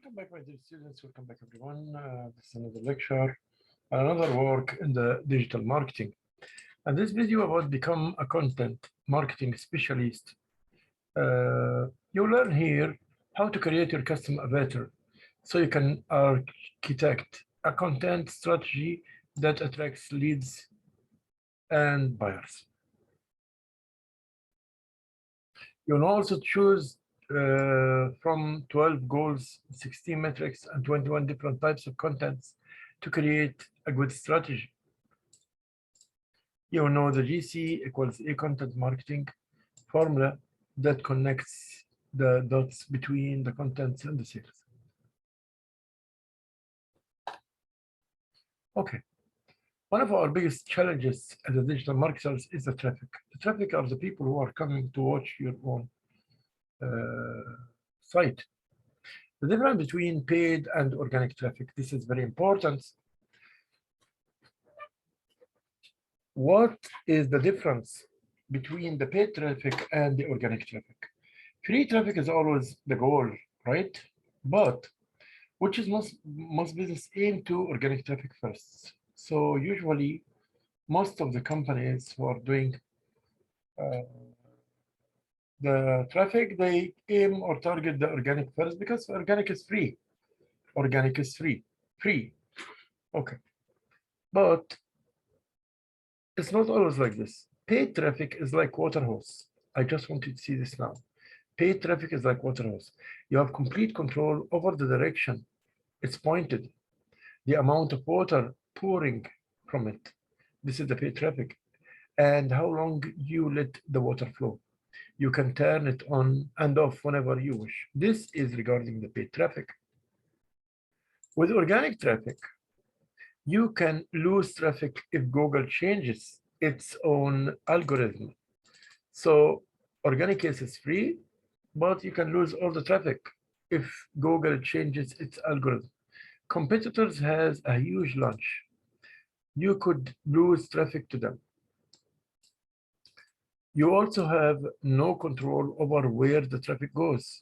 Welcome back, my dear students. Welcome back, everyone. This is another lecture, another work in the digital marketing. And this video about become a content marketing specialist. You learn here how to create your custom avatar so you can architect a content strategy that attracts leads and buyers. You'll also choose from 12 goals, 16 metrics, and 21 different types of contents to create a good strategy. You know the GC equals A content marketing formula that connects the dots between the contents and the sales. Okay. One of our biggest challenges as a digital marketers is the traffic. The traffic are the people who are coming to watch your own site. The difference between paid and organic traffic, this is very important. What is the difference between the paid traffic and the organic traffic? Free traffic is always the goal, right? But which is most business aim to organic traffic first. So usually most of the companies who are doing the traffic, they aim or target the organic first because organic is free. Organic is free. Okay. But it's not always like this. Paid traffic is like water hose. I just want you to see this now. Paid traffic is like water hose. You have complete control over the direction it's pointed, the amount of water pouring from it. This is the paid traffic. And how long you let the water flow. You can turn it on and off whenever you wish. This is regarding the paid traffic. With organic traffic, you can lose traffic if Google changes its own algorithm. So organic case is free, but you can lose all the traffic if Google changes its algorithm. Competitors has a huge launch. You could lose traffic to them. You also have no control over where the traffic goes.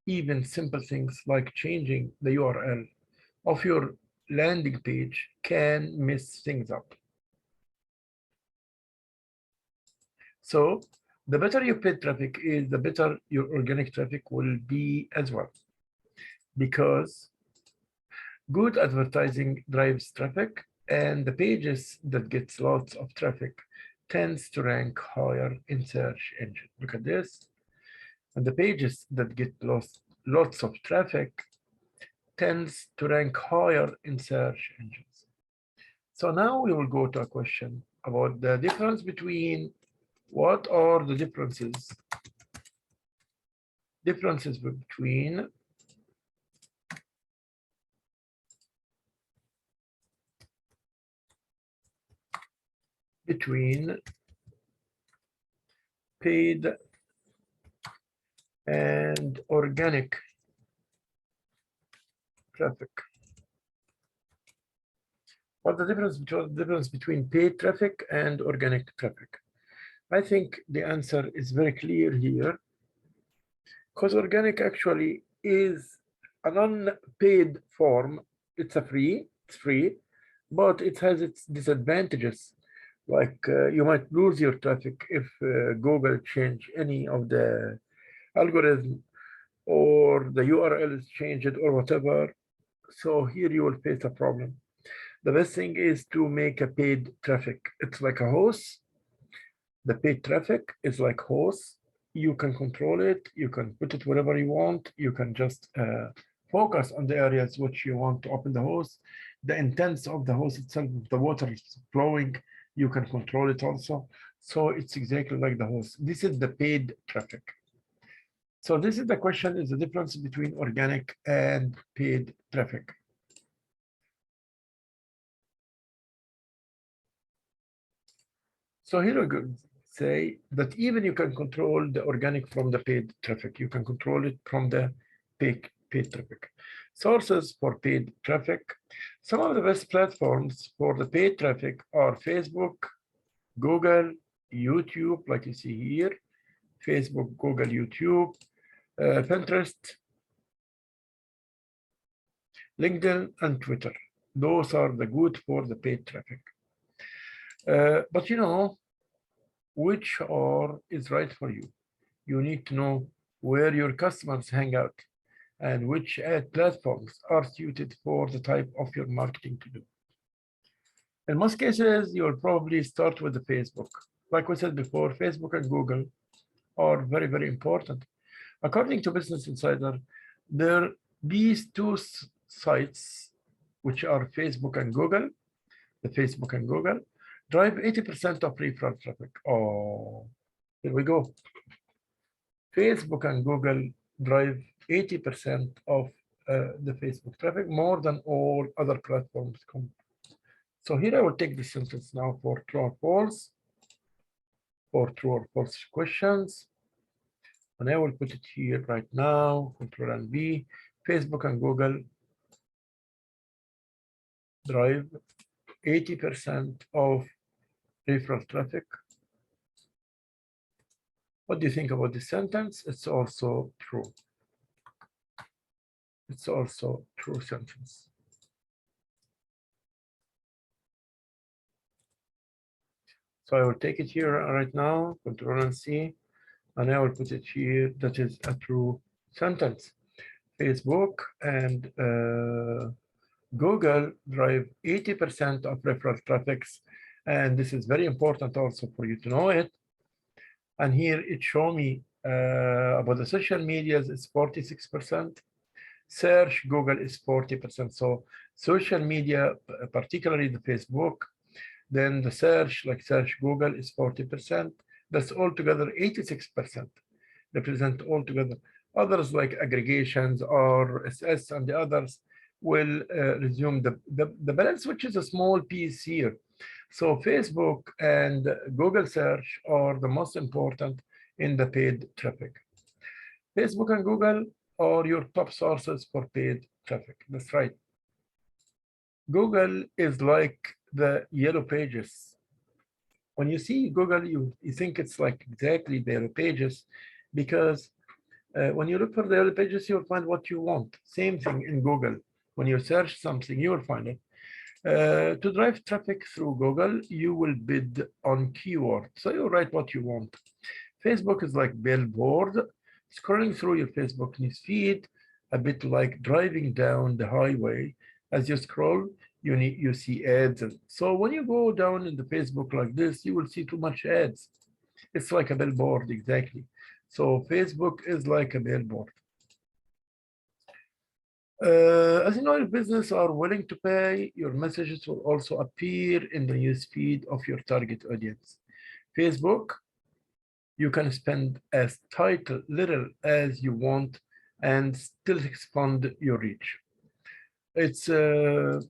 Even simple things like changing the URL of your landing page can mess things up. So the better your paid traffic is, the better your organic traffic will be as well. Because good advertising drives traffic, and the pages that gets lots of traffic tends to rank higher in search engine. Look at this. And the pages that get lots of traffic tends to rank higher in search engines. So now we will go to a question about the difference between what are the differences between paid and organic traffic. What's the difference between paid traffic and organic traffic? I think the answer is very clear here, because organic actually is an unpaid form. It's free, but it has its disadvantages. Like you might lose your traffic if Google change any of the algorithm, or the URL is changed, or whatever. So here you will face a problem. The best thing is to make a paid traffic. It's like a hose. The paid traffic is like hose. You can control it. You can put it wherever you want. You can just focus on the areas which you want to open the hose. The intents of the hose itself, if the water is flowing, you can control it also. So it's exactly like the hose. This is the paid traffic. So this is the question, is the difference between organic and paid traffic. So here we go. Say that even you can control the organic from the paid traffic. You can control it from the paid traffic. Sources for paid traffic. Some of the best platforms for the paid traffic are Facebook, Google, YouTube, like you see here, Facebook, Google, YouTube, Pinterest, LinkedIn and Twitter. Those are the good for the paid traffic. But you know, which or is right for you? You need to know where your customers hang out and which ad platforms are suited for the type of your marketing to do. In most cases, you'll probably start with the Facebook. Like we said before, Facebook and Google are very, very important. According to Business Insider, these two sites, which are Facebook and Google, the Facebook and Google, drive 80% of referral traffic. Oh, here we go. Facebook and Google drive 80% of the Facebook traffic, more than all other platforms. So here I will take the sentence now for true or false, for true or false questions. And I will put it here right now, Control and V. Facebook and Google drive 80% of referral traffic. What do you think about this sentence? It's also true. It's also true sentence. So I will take it here right now, Control and C, and I will put it here. That is a true sentence. Facebook and Google drive 80% of referral traffics, and this is very important also for you to know it. And here it show me about the social medias is 46%. Search Google is 40%. So social media, particularly the Facebook, then the search, like search Google, is 40%. That's altogether 86%. Represent altogether. Others like aggregations or SS and the others will resume the balance, which is a small piece here. So Facebook and Google search are the most important in the paid traffic. Facebook and Google are your top sources for paid traffic. That's right. Google is like the yellow pages. When you see Google, you think it's like exactly the yellow pages, because when you look for the yellow pages, you'll find what you want. Same thing in Google. When you search something, you will find it. To drive traffic through Google, you will bid on keywords. So you write what you want. Facebook is like billboard. Scrolling through your Facebook news feed, a bit like driving down the highway. As you scroll, you see ads. So when you go down in the Facebook like this, you will see too much ads. It's like a billboard, exactly. So Facebook is like a billboard. As you know, your business are willing to pay, your messages will also appear in the news feed of your target audience. Facebook, you can spend as little as you want and still expand your reach. It's the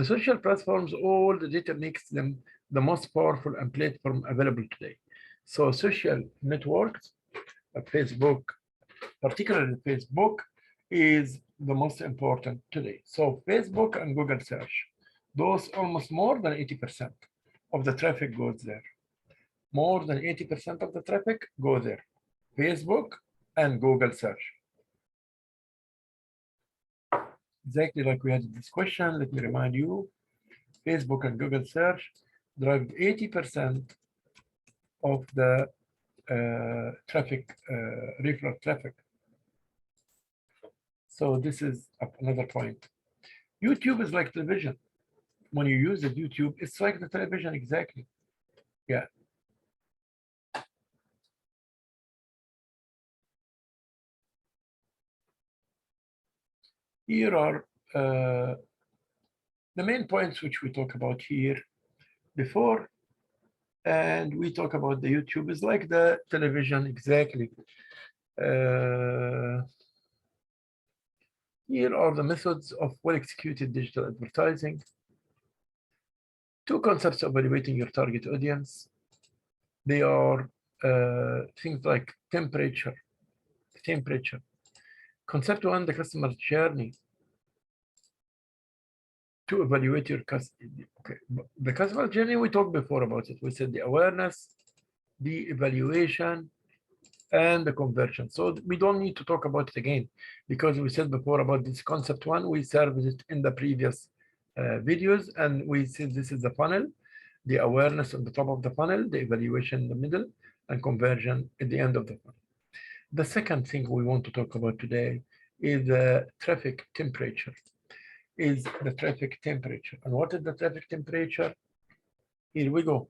social platforms, all the data makes them the most powerful and platform available today. So social networks, Facebook, particularly Facebook, is the most important today. So Facebook and Google search, those almost more than 80% of the traffic goes there. More than 80% of the traffic go there. Facebook and Google search. Exactly like we had this question, let me remind you, Facebook and Google search drive 80% of the traffic, referral traffic. So this is another point. YouTube is like television. When you use the YouTube, it's like the television, exactly. Yeah. Here are the main points which we talk about here before, and we talk about the YouTube is like the television, exactly. Here are the methods of well-executed digital advertising. Two concepts of evaluating your target audience. They are things like temperature. Concept one, the customer journey. To evaluate your customer. Okay, the customer journey, we talked before about it. We said the awareness, the evaluation, and the conversion. So we don't need to talk about it again, because we said before about this concept one, we served it in the previous videos, and we said this is the funnel, the awareness on the top of the funnel, the evaluation in the middle, and conversion at the end of the funnel. The second thing we want to talk about today is the traffic temperature. And what is the traffic temperature? Here we go.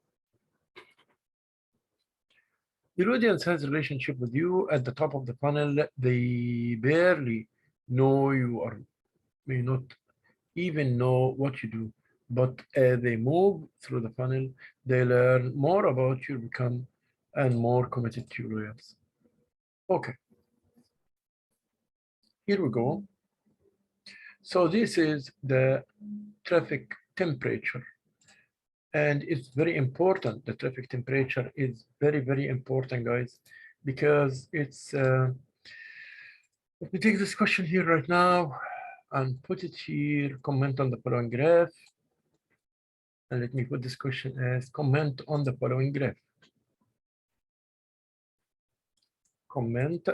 Your audience has a relationship with you at the top of the funnel. They barely know you or may not even know what you do. But as they move through the funnel, they learn more about you, become and more committed to your audience. Okay. Here we go. So this is the traffic temperature. And it's very important. The traffic temperature is very, very important, guys, because it's, let me take this question here right now and put it here, comment on the following graph. And let me put this question as comment on the following graph. Comment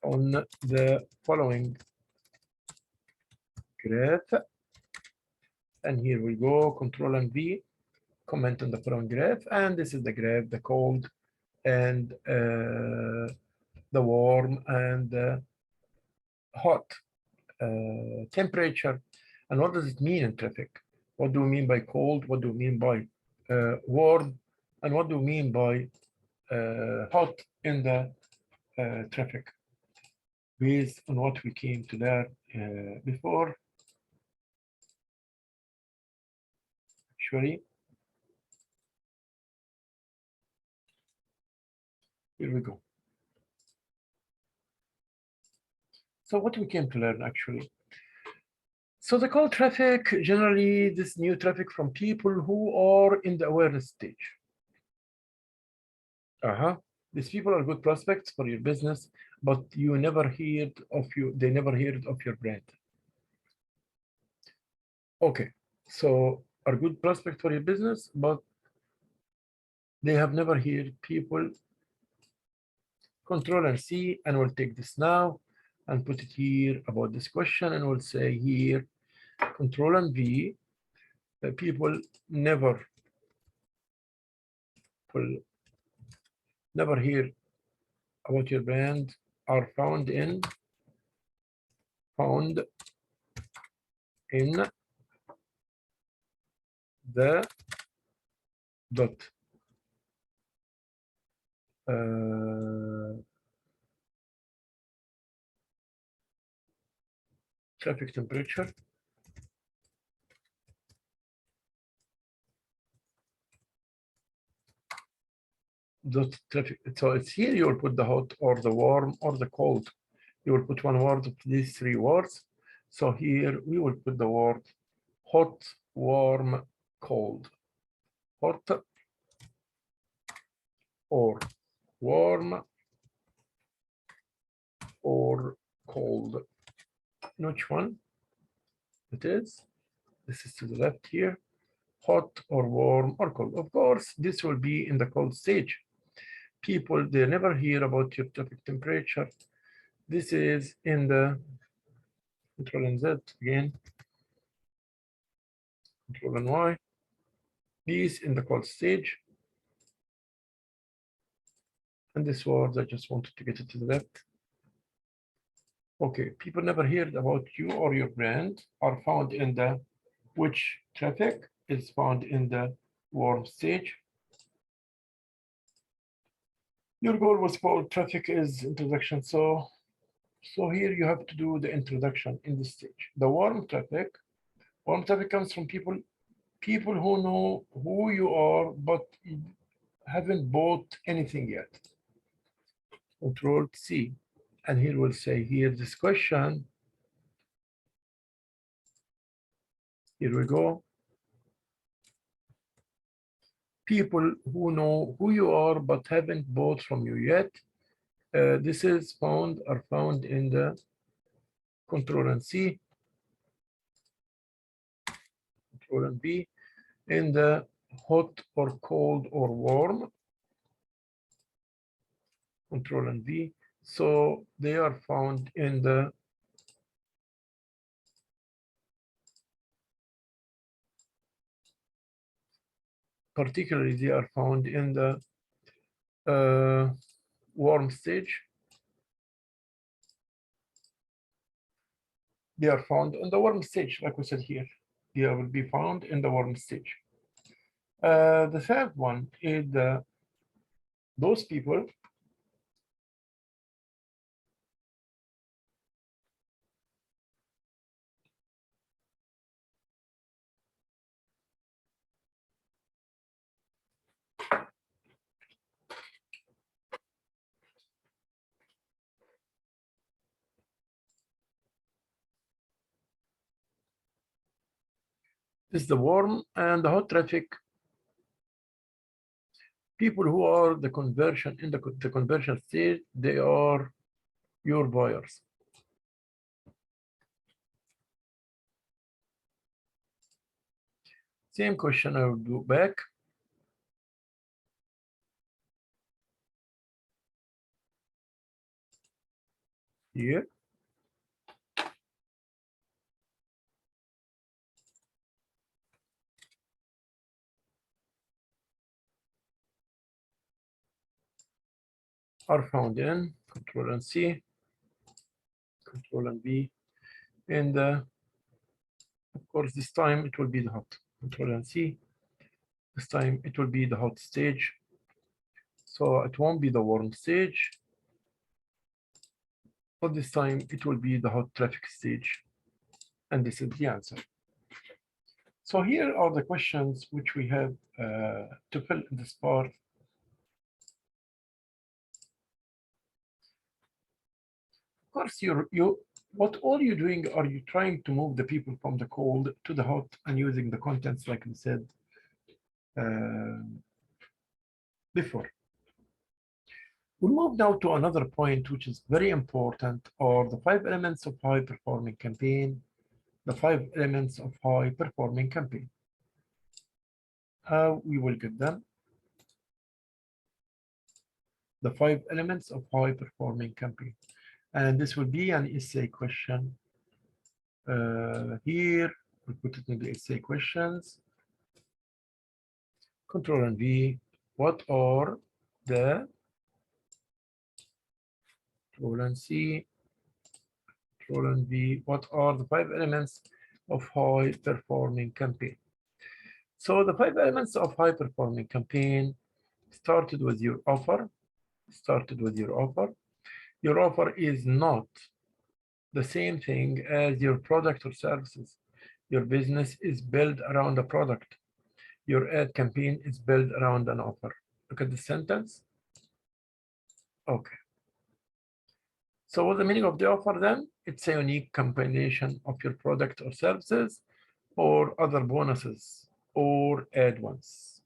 on the following graph. And here we go, Control and V, comment on the following graph. And this is the graph, the cold and the warm and the hot temperature. And what does it mean in traffic? What do we mean by cold? What do we mean by warm? And what do we mean by hot in the traffic? Based on what we came to learn before. Actually, here we go. So what we came to learn actually. So the cold traffic, generally this new traffic from people who are in the awareness stage. These people are good prospects for your business, but you never heard of you, they never heard of your brand. Okay, so are good prospect for your business, but they have never heard people. Control and C, and we'll take this now and put it here about this question, and we'll say here, Control and V, people never hear about your brand are found in the dot traffic temperature dot traffic. So it's here you will put the hot or the warm or the cold. You will put one word of these three words. So here we will put the word hot, warm, cold. Hot or warm or cold. Which one it is? This is to the left here. Hot or warm or cold. Of course, this will be in the cold stage. People, they never hear about your traffic temperature. This is in the Control and Z again. Control and Y. These in the cold stage. And this word, I just wanted to get it to the left. Okay, people never heard about you or your brand are found in the which traffic is found in the warm stage. Your goal was called traffic is introduction. So here you have to do the introduction in this stage. The warm traffic comes from people who know who you are, but haven't bought anything yet. Control C. And here we'll say here this question. Here we go. People who know who you are but haven't bought from you yet. This is are found in the Control and C, Control and B, in the hot or cold or warm. Control and V. So they are found in the particularly they are found in the warm stage. They are found in the warm stage, like we said here. They will be found in the warm stage. The third one is those people is the warm and the hot traffic. People who are the conversion in the conversion stage, they are your buyers. Same question, I will do back. Here. Are found in Control and C, Control and V, and of course this time it will be the hot. Control and C. This time it will be the hot stage. So it won't be the warm stage. But this time it will be the hot traffic stage. And this is the answer. So here are the questions which we have to fill in this part. Of course, what all you're doing, are you trying to move the people from the cold to the hot and using the contents like we said before. We'll move now to another point which is very important, or the 5 elements of high performing campaign. The 5 elements of high performing campaign. How we will get them. The 5 elements of high performing campaign. And this will be an essay question. Here, we put it in the essay questions. Control and V. What are the Control and C, Control and V. What are the 5 elements of high performing campaign? So the 5 elements of high performing campaign started with your offer. Started with your offer. Your offer is not the same thing as your product or services. Your business is built around a product. Your ad campaign is built around an offer. Look at the sentence. Okay. So what's the meaning of the offer then? It's a unique combination of your product or services or other bonuses or add-ons.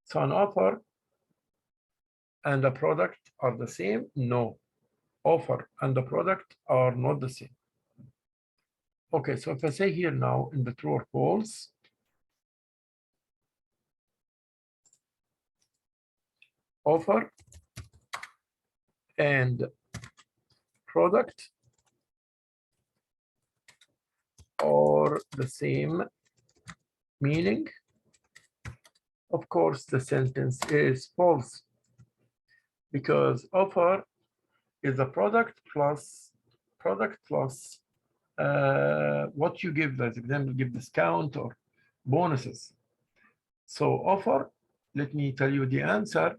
So an offer and a product are the same? No. Offer and the product are not the same. Okay, so if I say here now in the true or false, offer and product are the same meaning, of course the sentence is false, because offer is a product plus what you give. As example, give discount or bonuses. So offer, let me tell you the answer.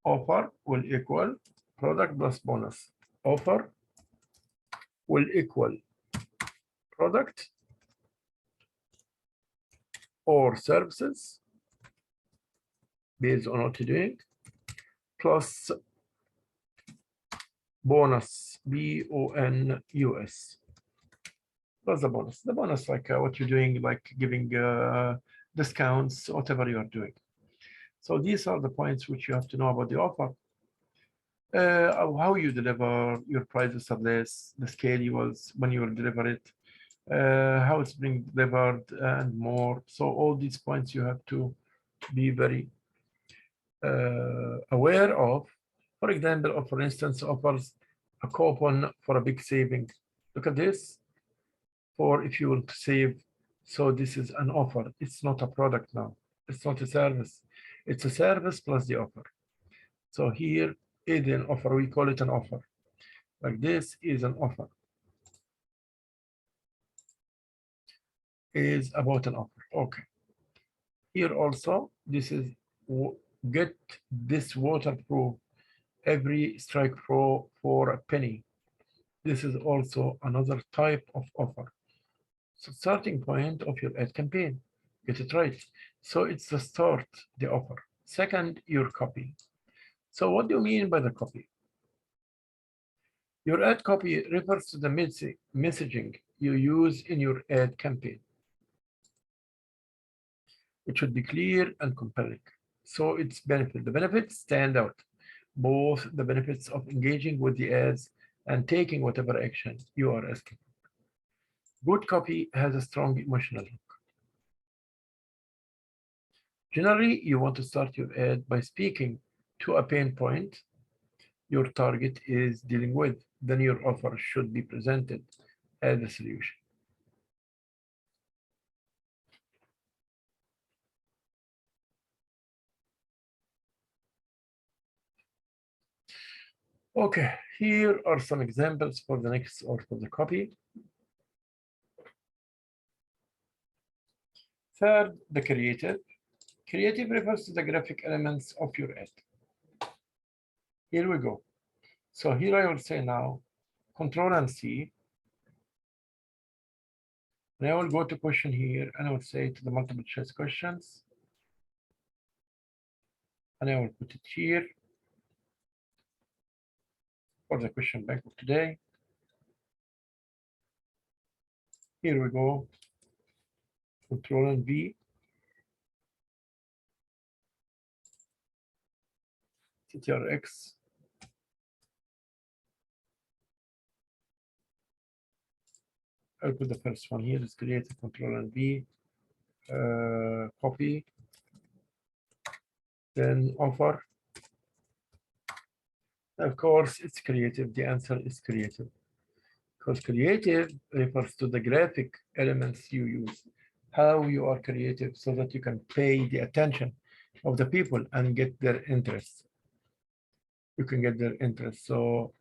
Offer will equal product plus bonus. Offer will equal product or services based on what you're doing plus bonus, B-O-N-U-S. Plus the bonus. The bonus, like what you're doing, like giving discounts, whatever you are doing. So these are the points which you have to know about the offer. How you deliver, your prices are less, the scale you was when you will deliver it, how it's being delivered, and more. So all these points you have to be very aware of. For example, or for instance, offers a coupon for a big saving. Look at this, for if you want to save. So this is an offer. It's not a product now. It's not a service. It's a service plus the offer. So here is an offer. We call it an offer. Like this is an offer. Is about an offer. Okay. Here also, this is get this waterproof every strike for a penny. This is also another type of offer. So starting point of your ad campaign. Get it right. So it's the start, the offer. Second, your copy. So what do you mean by the copy? Your ad copy refers to the messaging you use in your ad campaign. It should be clear and compelling. So its benefit. The benefits stand out. Both the benefits of engaging with the ads and taking whatever action you are asking. Good copy has a strong emotional hook. Generally, you want to start your ad by speaking to a pain point your target is dealing with. Then your offer should be presented as a solution. Okay, here are some examples for the next or for the copy. Third, the creative. Creative refers to the graphic elements of your ad. Here we go. So here I will say now, Control and C. And I will go to question here and I will say to the multiple choice questions. And I will put it here for the question bank of today. Here we go. Control and V. CTRX. I'll put the first one here. Is creative. Control and V. Copy. Then offer. Of course, it's creative. The answer is creative. Because creative refers to the graphic elements you use, how you are creative so that you can pay the attention of the people and get their interest. You can get their interest. So,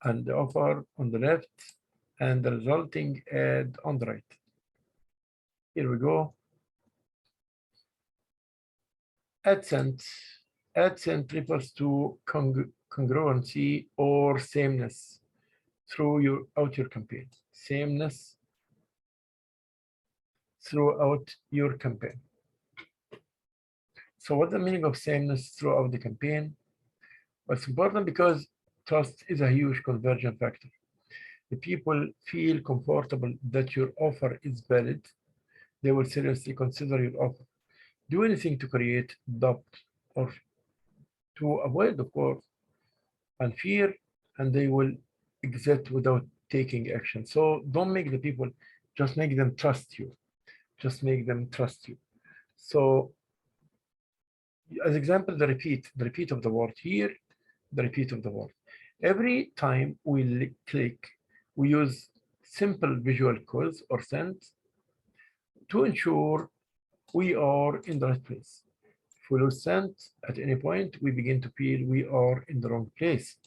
and the offer on the left and the resulting ad on the right. Here we go. AdSense. AdSense refers to congruency or sameness throughout your campaign. Sameness throughout your campaign. So what's the meaning of sameness throughout the campaign? Well, it's important because trust is a huge conversion factor. If people feel comfortable that your offer is valid, they will seriously consider your offer. Do anything to create doubt or to avoid, of course, and fear, and they will exit without taking action. So don't make the people, just make them trust you. Just make them trust you. So as example, the repeat of the word here, the repeat of the word. Every time we click, we use simple visual cues or sense to ensure we are in the right place. If we lose scent at any point, we begin to feel we are in the wrong place.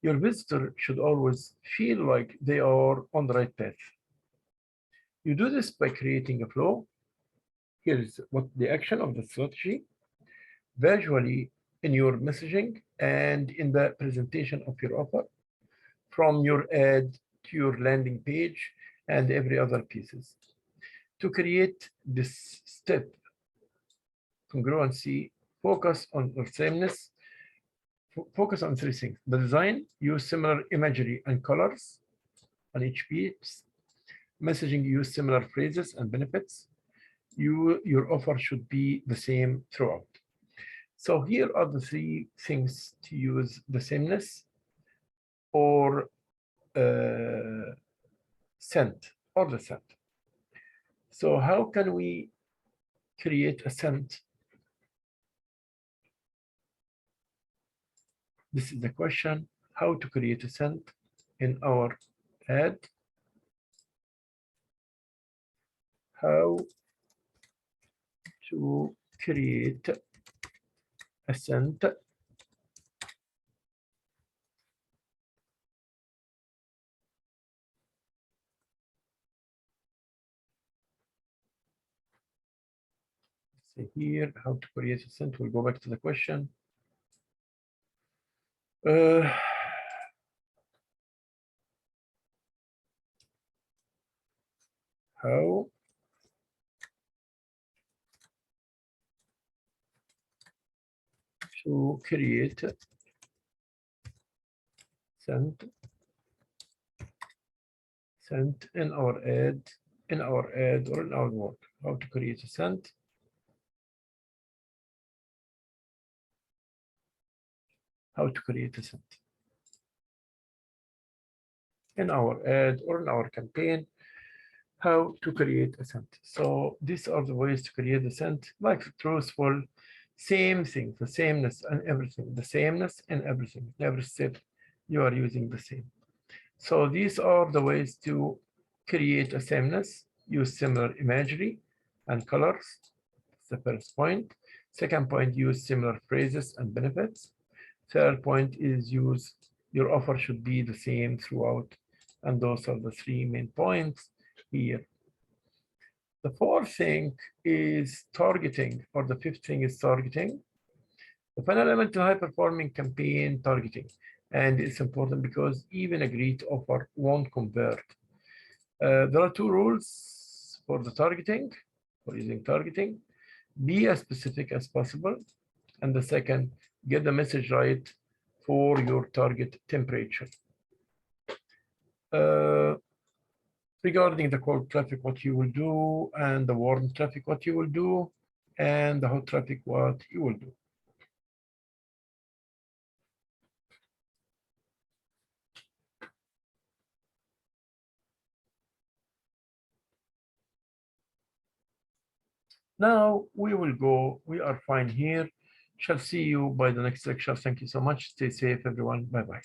Your visitor should always feel like they are on the right path. You do this by creating a flow. Here is what the action of the strategy, visually in your messaging and in the presentation of your offer, from your ad to your landing page and every other pieces. To create this step, congruency, focus on the sameness, focus on three things. The design, use similar imagery and colors on each piece. Messaging, use similar phrases and benefits. Your offer should be the same throughout. So here are the three things to use the sameness or scent or the scent. So how can we create a scent This is the question: how to create a scent in our ad. How to create a scent here. How to create a scent. We'll go back to the question. How to create scent in our ad, or in our work. How to create a scent. How to create a scent in our ad or in our campaign. How to create a scent. So these are the ways to create the scent, like truthful, same thing, the sameness and everything, the sameness and everything. Every step you are using the same. So these are the ways to create a sameness. Use similar imagery and colors. That's the first point. Second point, use similar phrases and benefits. Third point is use your offer should be the same throughout. And those are the three main points here. The fourth thing is targeting, or the fifth thing is targeting. The final element to high-performing campaign targeting. And it's important because even a great offer won't convert. There are two rules for the targeting, for using targeting. Be as specific as possible. And the second, get the message right for your target temperature. Regarding the cold traffic, what you will do, and the warm traffic, what you will do, and the hot traffic, what you will do. Now we will go, we are fine here. Shall see you by the next lecture. Thank you so much. Stay safe, everyone. Bye-bye.